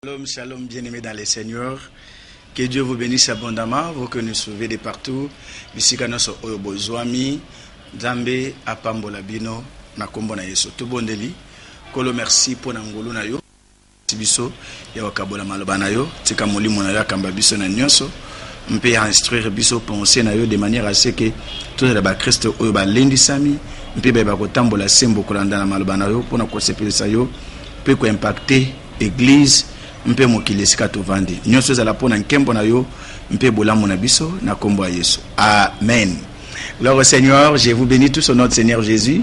Shalom, shalom, bien-aimés dans les Seigneurs. Que Dieu vous bénisse abondamment, vous que nous sauvez de partout. Bisika noso oyo bozwami, Nzambe apambola bino na kombo na Yesu. Tobondeli, kolo merci pour ngolu na yo. Tibiso ya wakabola maloba na yo, tika molimo na yo akamba biso na nyonso. Mpe instruire biso penser na yo de manière à ce que tout le ba Christ oyo ba lendisami, mpe ba kotambola sembo kolanda na maloba na yo pour na kosepelisa yo, pe ko impacter église. Mpe mokili esika tovandi nyonso ezala pona nkembo na yo mpe bolamu na biso na kombo ya Yesu. Amen. Gloire au Seigneur, je vous bénis tous au nom de Seigneur Jésus.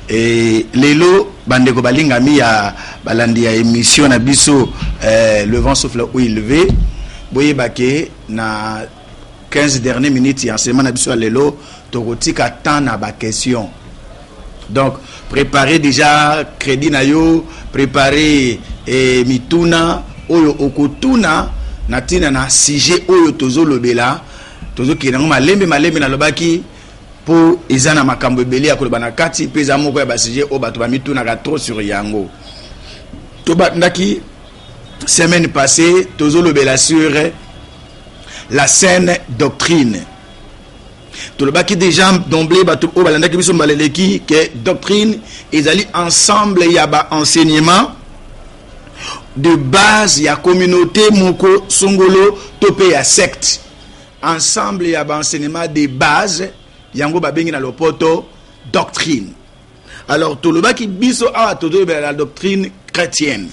Et lelo bandeko balingami ya balandi ya émission na biso le vent souffle où il veut. Boye bake na 15 dernières minutes ya enseignement na biso lelo tokotika temps na ba question. Donc préparez déjà crédit na yo, préparez mituna oyo okotuna na tina na sujet oyo tozolobela tozokinango malembe na lobaki po ezana makambo ebeli ya koloba na kati peza moko ya ba sujet o bato ba mituna ka trop sur yango. To bandaki semaine passée tozolobela sur la saine doctrine. Tolobaki déjà d'emblée bato o balandaki biso mbaleleki que doctrine ezali ensemble ya ba enseignement de base ya communauté moko songolo topé ya secte. Ensemble ya ba enseignement de base yango babengi na lopoto doctrine. Alors tolobaki biso a todo la doctrine chrétienne.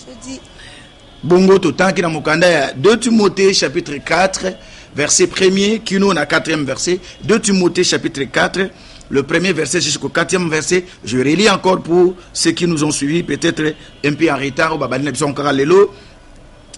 Bongo to tanki na mokanda ya 2 Timothée chapitre 4 verset 1er qui nous na 4e verset. 2 Timothée chapitre 4 le premier verset jusqu'au 4e verset. Je relis encore pour ceux qui nous ont suivis peut-être un peu en retard.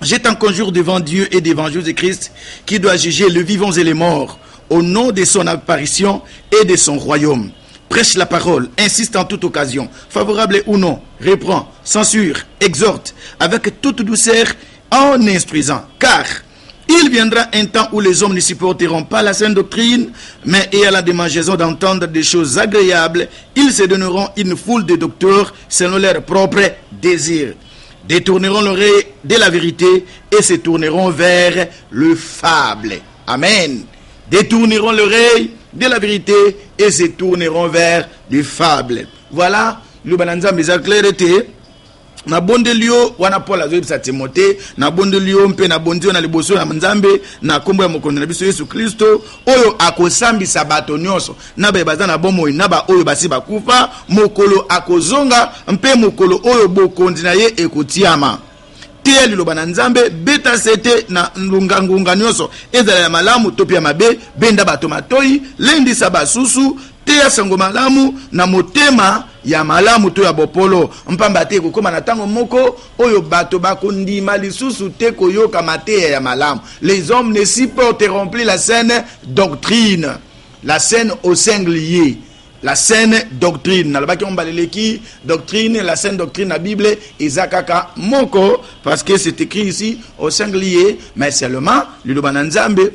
Je t'en conjure devant Dieu et devant Jésus-Christ qui doit juger les vivants et les morts au nom de son apparition et de son royaume. Prêche la parole, insiste en toute occasion, favorable ou non, reprend, censure, exhorte avec toute douceur en instruisant. Car il viendra un temps où les hommes ne supporteront pas la saine doctrine, mais ayant la démangeaison d'entendre des choses agréables, ils se donneront une foule de docteurs selon leurs propres désirs, détourneront l'oreille de la vérité et se tourneront vers le fable. Amen. Détourneront l'oreille de la vérité et se tourneront vers le fable. Voilà, le bananza mes clarté. Na bondelio wana Paul azobisa Timothée na bondelio mpe na bondio na liboso na Nzambe na kombo ya mokonzi na biso Yesu Kristo oyo akosambisa bato nyonso na baza na bomoi na ba oyo basi bakufa mokolo akozonga mpe mokolo oyo bokonzi na ye ekotiama te liloba na Nzambe beta sete na ngunga nyonso ezala ya malamu topi ya mabe benda bato matoi lendisa basusu te ya sango malamu na motema ya malamu to ya bopolo mpamba te kokoma na tango moko oyo bato bakondima lisusu te koyoka mateya ya malamu. Les hommes ne supporteront plus la saine doctrine, la saine au singulier, la saine doctrine. Nalobaki ombaleleki doctrine, la saine doctrine na Bible ezakaka moko parce que c'est écrit ici au singulier, mais seulement liloba na Nzambe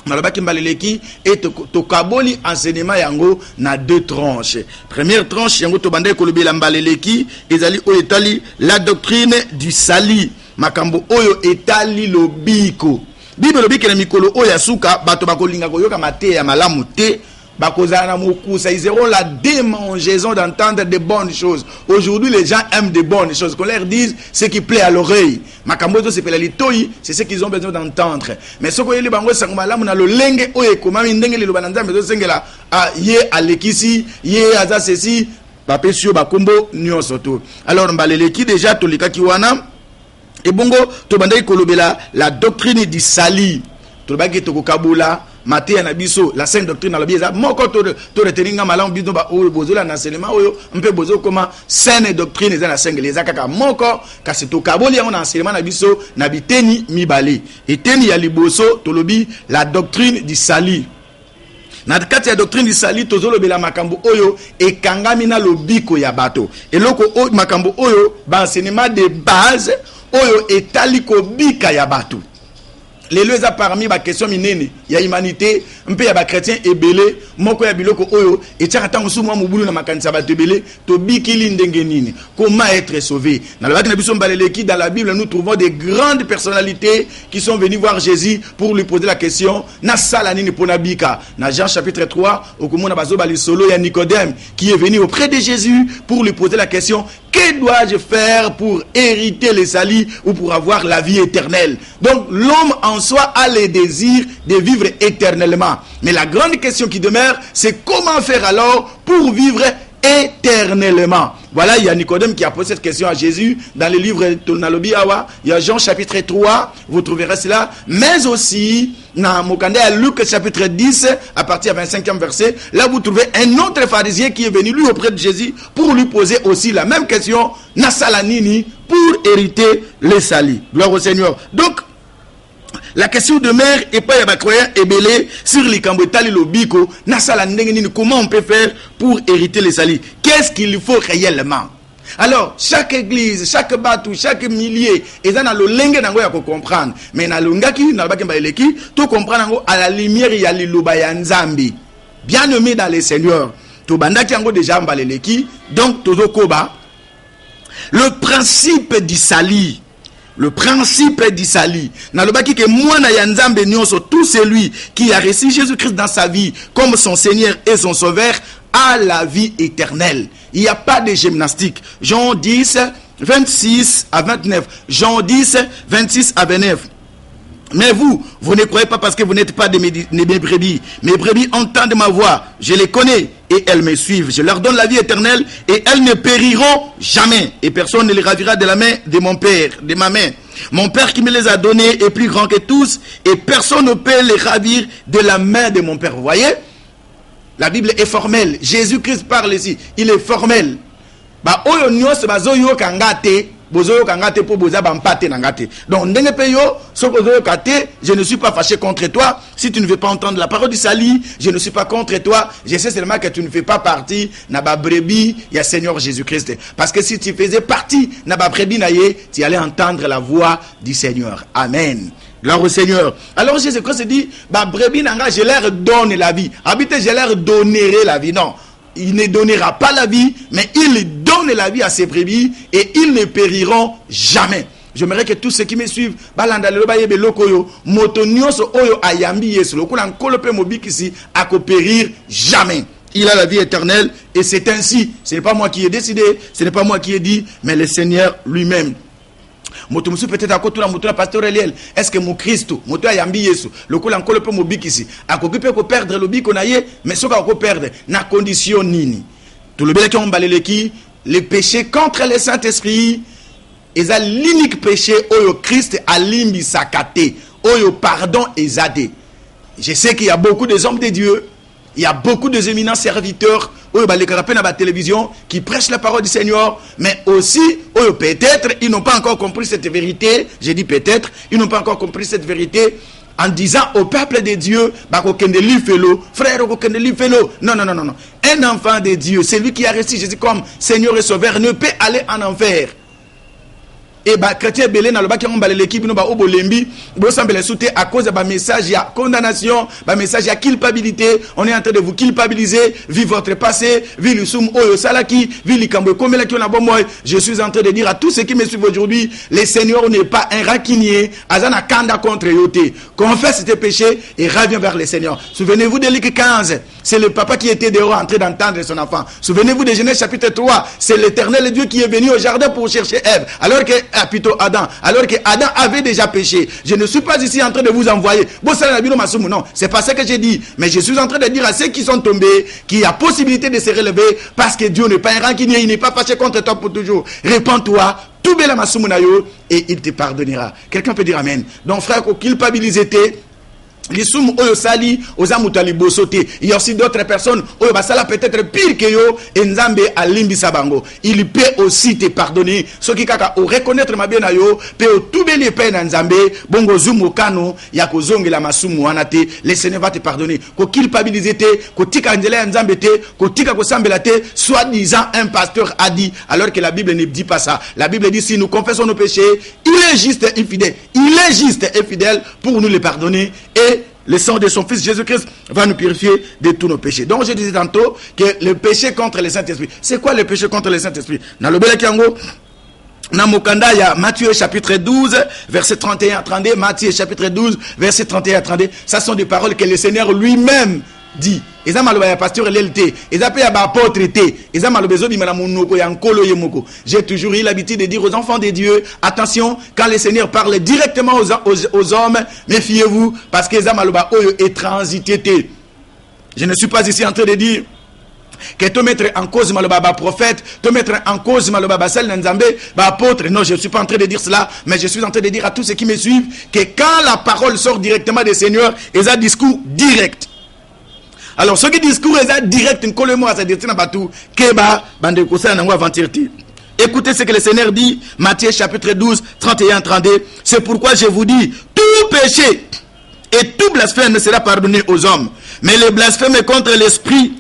malobaki mbaleleki et tokaboli enseignement yango na 2 tranches. Première tranche yango to bande kolobela mbaleleki ezali oyo etali la doctrine du salut, makambo oyo etali lobiko. Bible lobiki na mikolo oyo asuka bato bakolinga koyoka mateya ya malamu te bakozana mokusa, ils auront la démangeaison d'entendre de bonnes choses. Aujourd'hui les gens aiment de bonnes choses, qu'on leur dise ce qui plaît à l'oreille. Makambozo c'est pela litoi, c'est ce qu'ils ont besoin d'entendre. Mais ce que bango sangomalamu na lolenge oye komami ndenge le bananza mezo sengela ye alekisi ye aza ceci bapesio bakombo nyonso to. Alors mbaleleki déjà tolikaki wana et bongo to bandaki kolobela la doctrine du salut. To baki to kokabula mateya na biso la sainte doctrine na lobieza moko to reteninga malamu biso ba oyo bozola na enseignement oyo mpe bozo koma saine doctrine eza na single eza kaka moko kasi to kaboli yango na enseignement na biso na biteni mibale. Eteni ya liboso to lobi la doctrine du salut. Na kati ya doctrine du salut tozolobela makambo oyo ekangami na lobiko ya bato. Eloko oyo makambo oyo ba enseignement de base oyo etali ko bika ya bato. les deux a parmi ma question minene il y a humanité un peu il y a chrétien et belé moko ya biloko oyo et tchaka musu mwa mubulu na makanisa ba tebele to bikili ndenge nini comment être sauvé dans la Bible dans la Bible nous trouvons des grandes personnalités qui sont venues voir Jésus pour lui poser la question na sala nini pona bika na Jean chapitre 3 okomona bazo bali solo ya Nicodème qui est venu auprès de Jésus pour lui poser la question que dois-je faire pour hériter le salut ou pour avoir la vie éternelle? Donc l'homme en soi a le désir de vivre éternellement. Mais la grande question qui demeure, c'est comment faire alors pour vivre éternellement? Voilà, il y a Nicodème qui a posé cette question à Jésus dans le livre de Tonalobi Awa. Il y a Jean chapitre 3, vous trouverez cela. Mais aussi, dans Mokande à Luc chapitre 10, à partir du 25e verset, là vous trouvez un autre pharisien qui est venu lui auprès de Jésus pour lui poser aussi la même question, Nasalanini, pour hériter le salut. Gloire au Seigneur. Donc, la question demeure et pas y croyant ébélé sur les cambotali lobiko comment on peut faire pour hériter les salis? Qu'est-ce qu'il faut réellement? Alors chaque église, chaque bateau, chaque millier et ça na lo lenge nango ya ko comprendre mais na longaki na ba kemba eleki to comprendre nango à la lumière ya liloba ya Nzambi. Bien aimé dans les seigneurs to bandaki yango déjà mbaleleki donc tozo koba le principe du salut. Le principe d'Isali. Nalobaki que moi na yanzambe nyonso tout celui qui a reçu Jésus-Christ dans sa vie comme son Seigneur et son Sauveur a la vie éternelle. Il n'y a pas de gymnastique. Jean 10, 26 à 29. Jean 10, 26 à 29. Mais vous ne croyez pas parce que vous n'êtes pas de mes brebis. Mes brebis entendent ma voix. Je les connais et elles me suivent. Je leur donne la vie éternelle et elles ne périront jamais. Et personne ne les ravira de la main de mon Père, de ma main. Mon Père qui me les a donnés est plus grand que tous et personne ne peut les ravir de la main de mon Père. Vous voyez? La Bible est formelle. Jésus-Christ parle ici. Il est formel. Ba oyo nyos bazoyo kangate. Bozoyo kangate pour boza bampate nangate. Donc ndenge peyo sokozoyo kate, je ne suis pas fâché contre toi. Si tu ne veux pas entendre la parole du salut, je ne suis pas contre toi. Je sais seulement que tu ne fais pas partie na ba brebis ya Seigneur Jésus-Christ. Parce que si tu faisais partie na ba brebis naye, tu allais entendre la voix du Seigneur. Amen. Gloire au Seigneur. Alors Jésus-Christ dit, ba brebis nanga, je leur donne la vie. Habitez, je leur donnerai la vie. Non. Il ne donnera pas la vie, mais il donne la vie à ses brebis et ils ne périront jamais. J'aimerais que tous ceux qui me suivent, périr jamais. Il a la vie éternelle et c'est ainsi. Ce n'est pas moi qui ai décidé, ce n'est pas moi qui ai dit, mais le Seigneur lui-même. Motomusu peut-être à côté de la pasteur Eliel. Est-ce que mon Christ, moto ayambi Yesu, le coup l'encore peut mobile ici. À côté peut perdre le bic on aille, mais ce qu'on peut perdre, na condition nini. Tout le bien qui ont balayé qui, les péchés contre le Saint-Esprit, et ça l'unique péché oyo Christ a limbi sakate, oyo pardon et zadé. Je sais qu'il y a beaucoup des hommes de Dieu, il y a beaucoup de éminents serviteurs à la télévision qui prêchent la parole du Seigneur, mais aussi peut-être ils n'ont pas encore compris cette vérité. J'ai dit peut-être ils n'ont pas encore compris cette vérité en disant au peuple de Dieu frère non. Un enfant de Dieu, celui qui a reçu Jésus comme Seigneur et Sauveur, ne peut aller en enfer. Et chrétien belé na loba ki on balé l'équipe no ba obolembi bo sambele souté à cause de message ya condamnation, message ya culpabilité. On est en train de vous culpabiliser, vivre votre passé, vivre le soum oyo salaki, vivre le kambo comme la ki on a bon moi. Je suis en train de dire à tous ceux qui me suivent aujourd'hui, le Seigneur n'est pas un raquinier, azana kanda contre yoté. Confesse tes péchés et reviens vers le Seigneur. Souvenez-vous de Luc 15, c'est le papa qui était dehors en train d'entendre son enfant. Souvenez-vous de Genèse chapitre 3, c'est l'Éternel Dieu qui est venu au jardin pour chercher Ève, alors que plutôt Adam, alors que Adam avait déjà péché. Je ne suis pas ici en train de vous envoyer. Non, c'est pas ça que j'ai dit. Mais je suis en train de dire à ceux qui sont tombés qu'il y a possibilité de se relever parce que Dieu n'est pas un rancunier, il n'est pas fâché contre toi pour toujours. Répands-toi, tout bel et il te pardonnera. Quelqu'un peut dire amen. Donc frère, culpabilité, les soum oyo sali oza mutali bosoté. Il y a aussi d'autres personnes oyo basala peut-être pire que yo et nzambe alimbisa bango. Il peut aussi te pardonner. Ce qui kaka o reconnaître ma bien na yo pe o tubeli pe na nzambe bongo zumu kano ya kozongi la masumu wanate. Le Seigneur va te pardonner. Ko culpabiliser te, ko tika nzela nzambe te, ko tika ko sambela te, soi-disant un pasteur a dit alors que la Bible ne dit pas ça. La Bible dit si nous confessons nos péchés, il est juste et fidèle. Il est juste et fidèle pour nous les pardonner et le sang de son Fils Jésus-Christ va nous purifier de tous nos péchés. Donc je disais tantôt que le péché contre le Saint-Esprit. C'est quoi le péché contre le Saint-Esprit? Dans le Belakiango, dans Mokanda, il y a Matthieu chapitre 12, verset 31 à 32. Matthieu chapitre 12, verset 31 à 32. Ça sont des paroles que le Seigneur lui-même dit. Eza maloba ya pasteur l'LT, eza pe ya ba apôtre té, eza maloba zo bimana monoko ya nkolo yemoko. J'ai toujours eu l'habitude de dire aux enfants de Dieu, attention, quand le Seigneur parle directement aux hommes, méfiez-vous parce que eza maloba oyo est transité té. Je ne suis pas ici en train de dire que te mettre en cause maloba ba prophète, te mettre en cause maloba ba sel nzambe, ba apôtre. Non, je ne suis pas en train de dire cela, mais je suis en train de dire à tous ceux qui me suivent que quand la parole sort directement des Seigneurs, eza discours direct. Alors, ce qui discours est direct, une colère à sa destinée à Batou, Keba, Bande Koussa, Nango Aventirti. Écoutez ce que le Seigneur dit, Matthieu chapitre 12, 31-32. C'est pourquoi je vous dis, tout péché et tout blasphème ne sera pardonné aux hommes. Mais le blasphème contre l'esprit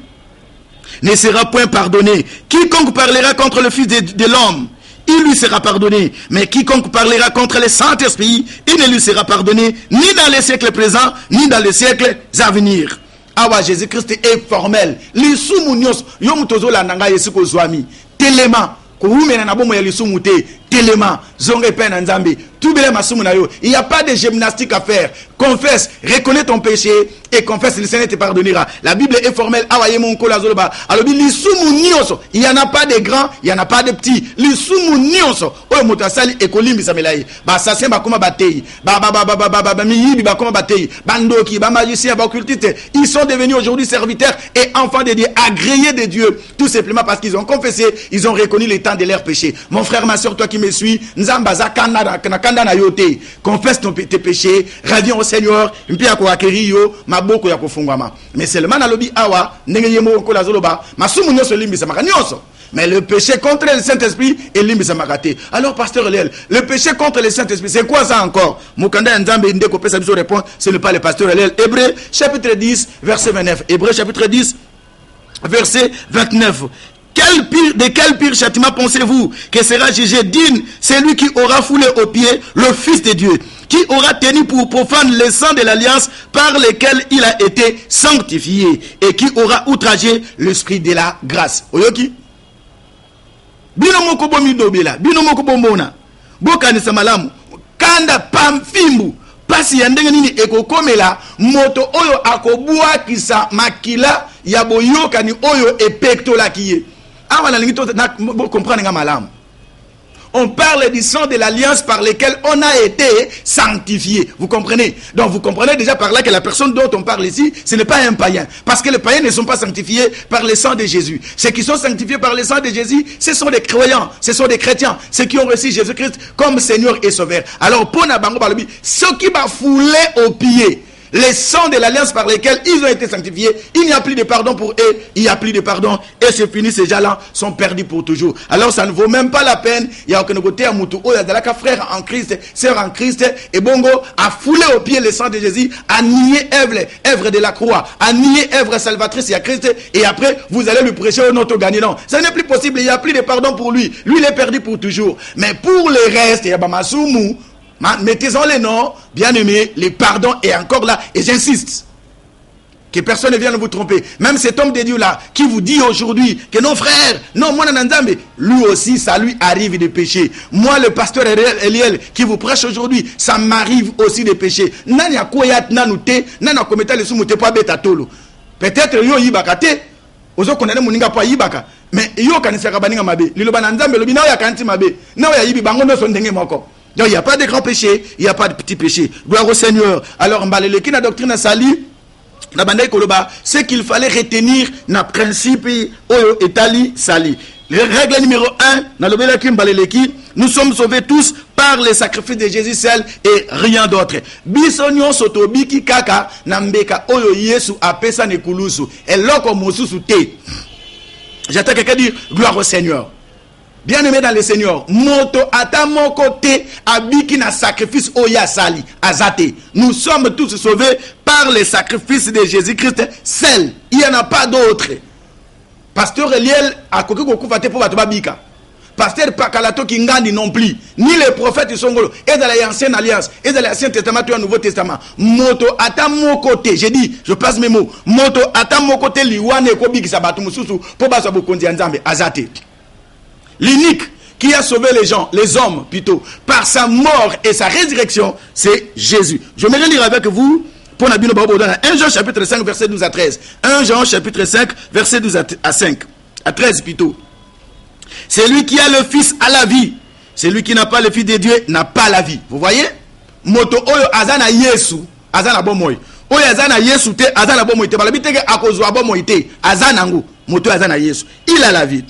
ne sera point pardonné. Quiconque parlera contre le Fils de l'homme, il lui sera pardonné. Mais quiconque parlera contre le Saint-Esprit, il ne lui sera pardonné, ni dans les siècles présents, ni dans les siècles à venir. Awa Jésus-Christ est formel. Les soumounyos, yomutozo la nanga yesiko zwami. Telema, koumena na bomo ya lisumute. Telema, zonge pen nzambe. Tout bele masumu na yo. Il n'y a pas de gymnastique à faire. Confesse, reconnais ton péché et confesse, le Seigneur te pardonnera. La Bible est formelle. Awa yemon kola zoloba. Alors les soumounyos, il n'y en a pas de grands, il n'y en a pas de petits. Les soumounyos, oyo motasali ekolimbi samelayi. Ba sasen ba koma batei. Ba miyibi ba koma batei. Bandoki, ba magicien, ba occultiste. Ils sont devenus aujourd'hui serviteurs et enfants de Dieu, agréés de Dieu. Tout simplement parce qu'ils ont confessé, ils ont reconnu le temps de leur péché. Mon frère, ma soeur, toi qui me suis, Nzambaza Kanada na yote. Confesse tes péchés, reviens au Seigneur, mpia ko akeri yo, maboko ya kofungwama. Mais seulement na lobi awa, ndenge yemo ko la zoloba, masumu nyoso limbi samaka nyoso. Mais le péché contre le Saint-Esprit est limbi samakate. Alors pasteur Léel, le péché contre le Saint-Esprit, c'est quoi ça encore? Mukanda nzambe ndeko pesa biso répond, ce n'est pas le pasteur Léel. Hébreux chapitre 10 verset 29. Hébreux chapitre 10 verset 29. De quel pire châtiment pensez-vous que sera jugé digne celui qui aura foulé aux pieds le Fils de Dieu, qui aura tenu pour profane le sang de l'alliance par lequel il a été sanctifié et qui aura outragé l'esprit de la grâce? Oyoki? Bino moko bomi dobela, bino moko bombona. Bokani samalamu, kanda pamfimbu. Pasi ya ndenge nini ekokomela moto oyo akobua kisa makila ya boyoka ni oyo epektola kiye. On parle du sang de l'alliance par lequel on a été sanctifié. Vous comprenez? Donc vous comprenez déjà par là que la personne dont on parle ici, ce n'est pas un païen. Parce que les païens ne sont pas sanctifiés par le sang de Jésus. Ceux qui sont sanctifiés par le sang de Jésus, ce sont des croyants, ce sont des chrétiens. Ceux qui ont reçu Jésus-Christ comme Seigneur et Sauveur. Alors, pour Nabango Balobi, ceux qui m'a foulé aux pieds les sangs de l'alliance par lesquels ils ont été sanctifiés, il n'y a plus de pardon pour eux, il n'y a plus de pardon, et c'est fini, ces gens-là sont perdus pour toujours. Alors ça ne vaut même pas la peine, il y a aucun côté à Moutou, il y a frère en Christ, sœur en Christ, et Bongo a foulé au pied le sang de Jésus, a nié œuvre de la croix, a nié œuvre salvatrice à Christ, et après vous allez lui prêcher au notre gagnant. Non, ça n'est plus possible, il n'y a plus de pardon pour lui, lui il est perdu pour toujours. Mais pour le reste, il y a Bamasumu, mettez-en les noms, bien aimés, les pardons est encore là. Et j'insiste, que personne ne vienne vous tromper. Même cet homme de Dieu là, qui vous dit aujourd'hui que non frère, non, moi Nanzambe, lui aussi, ça lui arrive de pécher. Moi, le pasteur Eliel, qui vous prêche aujourd'hui, ça m'arrive aussi de pécher. Nani a koyat nanute, nana kometa le sumute pa beta tolo. Peut-être yo yibakate, ozo konene muninga pa yibaka. Mais yo kanisaka baninga mabe. Liloba Nanzambe, lobi na ya kanti mabe. Na ya yibi bango no sondenge moko. Donc il n'y a pas de grand péché, il n'y a pas de petit péché. Gloire au Seigneur. Alors, mbaleleki na doctrine na sali, na bandai koloba, c'est qu'il fallait retenir na principe oyo etali sali. Règle numéro 1, na lobelaki mbaleleki, nous sommes sauvés tous par par le sacrifice de Jésus seul et rien d'autre. Bisonyo sotobiki kaka nambeka oyo Yesu apesa nekulusu eloko mosusu te. J'attends quelqu'un dire gloire au Seigneur. Bien aimé dans le Seigneur, moto ata mon côté abiki na sacrifice oya sali azate. Nous sommes tous sauvés par le sacrifice de Jésus-Christ seul. Il n'y en a pas d'autre. Pasteur Eliel a koki kokufate pour batubabika. Pasteur Pakalato Kingandi non plus. Ni les prophètes Songolo. Et dans l'Ancienne Alliance. Et dans l'Ancien Testament et le Nouveau Testament. Moto ata mon côté. J'ai dit, je passe mes mots. Moto ata mon côté liwane kobiki sabatu mususu. Pour baso bokondi anzambe azate. L'unique qui a sauvé les gens, les hommes plutôt, par sa mort et sa résurrection, c'est Jésus. Je vais lire avec vous pour Nabino Babo dans 1 Jean chapitre 5 verset 12 à 13. 1 Jean chapitre 5 verset 12 à 5. À 13 plutôt. C'est lui qui a le Fils à la vie. Celui qui n'a pas le Fils de Dieu n'a pas la vie. Vous voyez? Moto oyo azana Yesu, azana bomoy. Oyo azana Yesu te, azana bomoy te. Balabiteke akozwa bomoy te, azana ngo. Moto azana Yesu. Il a la vie.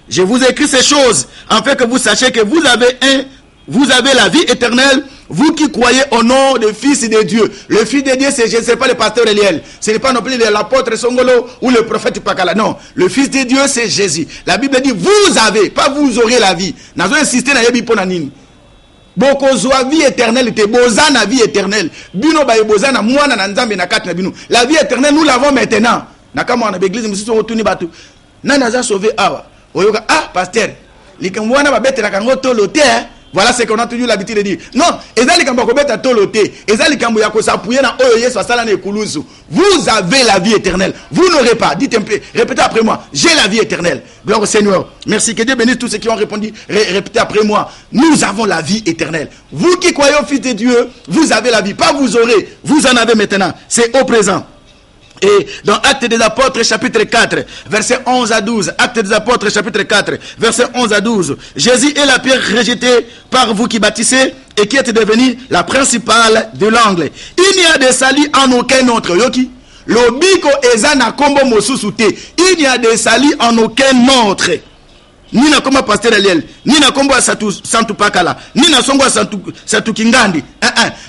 Je vous écris ces choses afin que vous sachiez que vous avez la vie éternelle, vous qui croyez au nom du Fils de Dieu. Le Fils de Dieu, c'est, je ne sais pas le pasteur Eliel, ce n'est pas non plus l'apôtre Songolo ou le prophète Pakala. Non, le Fils de Dieu, c'est Jésus. La Bible dit, vous avez, pas vous aurez la vie. Nous avons insisté dans Yebi Ponanine. Bokozwa vie éternelle, te bozana vie éternelle. Bino ba bozana mwana na nzambe na kati na bino. La vie éternelle, nous l'avons maintenant. Nakama na l'église, nous sommes retournés batu. Nanaza sauvé awa. Oyoka, ah, pasteur, likamwana ba bete la kango tolote, voilà ce qu'on a toujours l'habitude de dire. Non, ezali kambo ko beta tolote, ezali kambo ya ko s'appuyer na oyo Yesu asala na ekulusu. Vous avez la vie éternelle. Vous n'aurez pas, dites un peu, répétez après moi, j'ai la vie éternelle. Gloire au Seigneur. Merci, que Dieu bénisse tous ceux qui ont répondu, répétez après moi. Nous avons la vie éternelle. Vous qui croyez au Fils de Dieu, vous avez la vie, pas vous aurez, vous en avez maintenant. C'est au présent. Et dans Actes des Apôtres chapitre 4 verset 11 à 12, Actes des Apôtres chapitre 4 verset 11 à 12, Jésus est la pierre rejetée par vous qui bâtissez et qui êtes devenue la principale de l'angle. Il n'y a de salut en aucun autre. Yoki Lobiko ezana kombo mosusu te. Il n'y a de salut en aucun autre. Ni na kombo pasteur Eliel, ni na kombo Santu Pakala, ni na songo Santu Kingandi.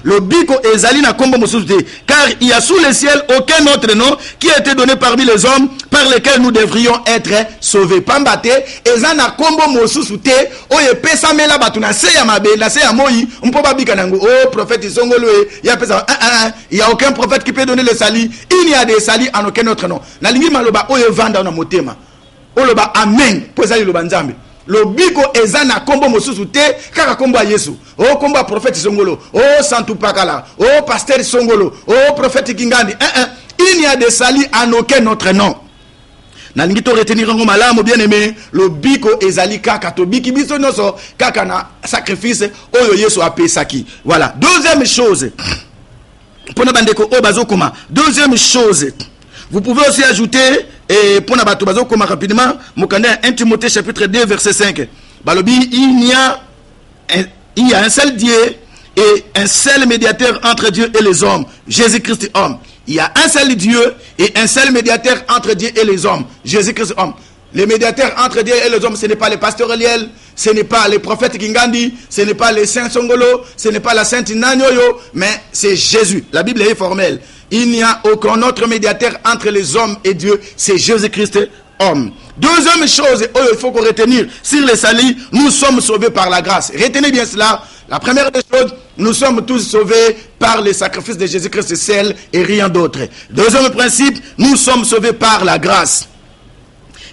Le biko ezali na kombo mosusu te, car il y a sous le ciel aucun autre nom qui a été donné parmi les hommes par lesquels nous devrions être sauvés. Pambate ezana kombo mosusu te, oye pesa mela batu na se ya mabe, na se ya moi, mpo ba bika nango. Oh prophète Songolo ya pesa il y a aucun prophète qui peut donner le salut. Il n'y a des saluts en aucun autre nom. Na lingi maloba oye vanda na motema. Oloba amen pozali loba nzambe lobiko ezana kombo mosusu te kaka kombo ya Yesu. Oh kombo ya prophète Songolo, oh Santu Pakala, oh pasteur Songolo, oh prophète Kingandi. Il n'y a de salut en aucun autre nom. Na lingi to retenir ngo malamu bien aimé, lobiko ezali kaka to biki biso noso kaka na sacrifice oyo Yesu apesaki. Voilà. Deuxième chose. Pona bandeko o bazokoma. Deuxième chose. Vous pouvez aussi ajouter, et pour Nabato Bazo, comme rapidement, Mokanda 1 Timothée chapitre 2 verset 5. Balobi, il y a un seul Dieu et un seul médiateur entre Dieu et les hommes, Jésus-Christ homme. Il y a un seul Dieu et un seul médiateur entre Dieu et les hommes, Jésus-Christ homme. Les médiateurs entre Dieu et les hommes, ce n'est pas les pasteurs Eliel, ce n'est pas les prophètes Kingandi, ce n'est pas les saints Songolo, ce n'est pas la sainte Nanyoyo, mais c'est Jésus. La Bible est formelle. Il n'y a aucun autre médiateur entre les hommes et Dieu, c'est Jésus-Christ homme. Deuxième chose, il faut qu'on retenir, sur les saluts, nous sommes sauvés par la grâce. Retenez bien cela. La première des choses, nous sommes tous sauvés par le sacrifice de Jésus-Christ seul et rien d'autre. Deuxième principe, nous sommes sauvés par la grâce.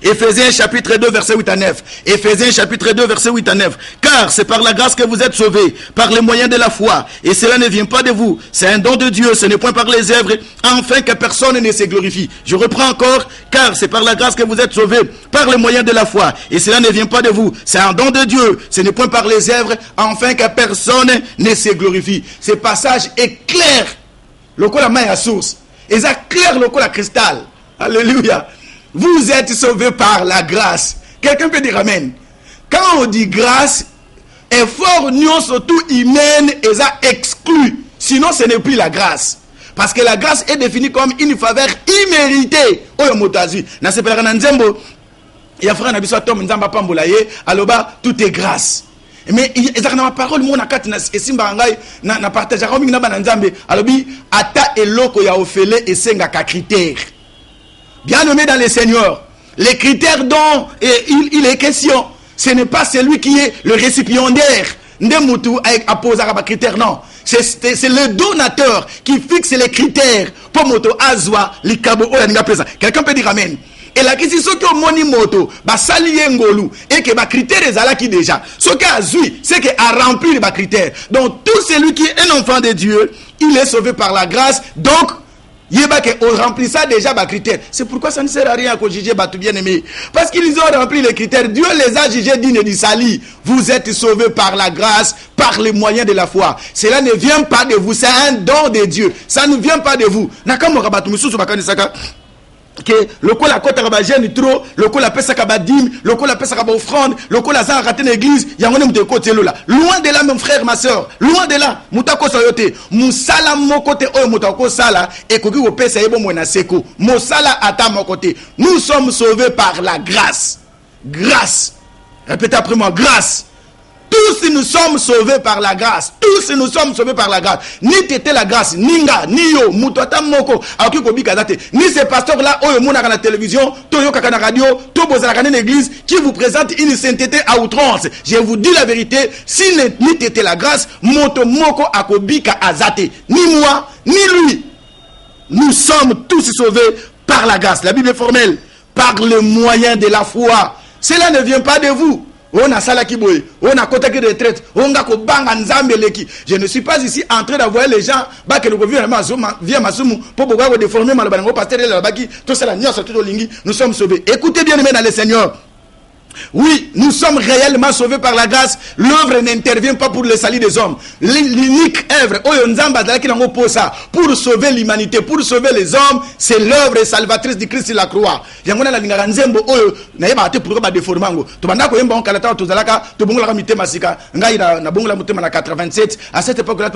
Éphésiens chapitre 2 verset 8 à 9. Éphésiens chapitre 2 verset 8 à 9. Car c'est par la grâce que vous êtes sauvés, par les moyens de la foi. Et cela ne vient pas de vous. C'est un don de Dieu, ce n'est point par les œuvres, afin que personne ne se glorifie. Je reprends encore. Car c'est par la grâce que vous êtes sauvés, par les moyens de la foi. Et cela ne vient pas de vous. C'est un don de Dieu, ce n'est point par les œuvres, afin que personne ne se glorifie. Ce passage est clair. Le coup la main à source. Et ça clair le coup la cristal. Alléluia. Vous êtes sauvés par la grâce. Quelqu'un peut dire amen. Quand on dit grâce, effort non surtout humaine et ça exclut. Sinon ce n'est plus la grâce. Parce que la grâce est définie comme une faveur imméritée. Oyo motazi. Na sepelaka na nzembo. Ya frère na biso tom nzamba pambolaye. Aloba tout est grâce. Mais ezaka na parole mo na kati na esimba ngai na partage ka mingi na bana nzambe alobi ata eloko ya ofele esenga ka critère. Bien nommé dans le Seigneur, les critères dont il est question, ce n'est pas celui qui est le récipiendaire ndemutu a posé ba critères, non. C'est le donateur qui fixe les critères pour moto azwa likabo oya ninga pesa. Quelqu'un peut dire amen. Et là, si ce qui moni moto, sali ngolu, et que les critères est qui déjà. Ce qui a zui, c'est qu'il a rempli les critères. Donc, tout celui qui est un enfant de Dieu, il est sauvé par la grâce. Donc, il remplit ça déjà les critères. C'est pourquoi ça ne sert à rien à juger tout bien aimé. Parce qu'ils ont rempli les critères. Dieu les a jugés dignes du salut. Vous êtes sauvés par la grâce, par les moyens de la foi. Cela ne vient pas de vous, c'est un don de Dieu. Ça ne vient pas de vous. Que le col la côte à gêne trop, le col la pesa kabadim, le col la pesa offrande, le col la zan raté l'église, il y a un de côté là. Loin de là, mon frère, ma soeur, loin de là, mutako soyote, musala mon côté, oh mutako sala, et koki wo pesa ebo mona seko, musala ata mon côté. Nous sommes sauvés par la grâce. Grâce. Répétez après moi, grâce. Tous nous sommes sauvés par la grâce. Tous nous sommes sauvés par la grâce. Ni t'étais la grâce, ninga, ni yo, mutota moko, aoki kobi kazate. Ni ces pasteurs là, oyo mona à la télévision, toyo kakana radio, to bozala kane l'église, qui vous présente une sainteté à outrance. Je vous dis la vérité, si ni t'étais la grâce, moto moko akobi ka azate. Ni moi, ni lui. Nous sommes tous sauvés par la grâce. La Bible est formelle. Par le moyen de la foi. Cela ne vient pas de vous. On a salaki boy, on a côté de retraite, on a ko banga nzambe leki. Je ne suis pas ici en train d'envoyer les gens ba que le gouvernement vient masumu pour pouvoir déformer malbango pasteur la baki tout ça la nyos tout lingi. Nous sommes sauvés. Écoutez bien aimés dans le Seigneur. Oui, nous sommes réellement sauvés par la grâce. L'œuvre n'intervient pas pour le salut des hommes. L'unique œuvre, pour sauver l'humanité, pour sauver les hommes, c'est l'œuvre salvatrice du Christ sur la croix. À cette époque-là,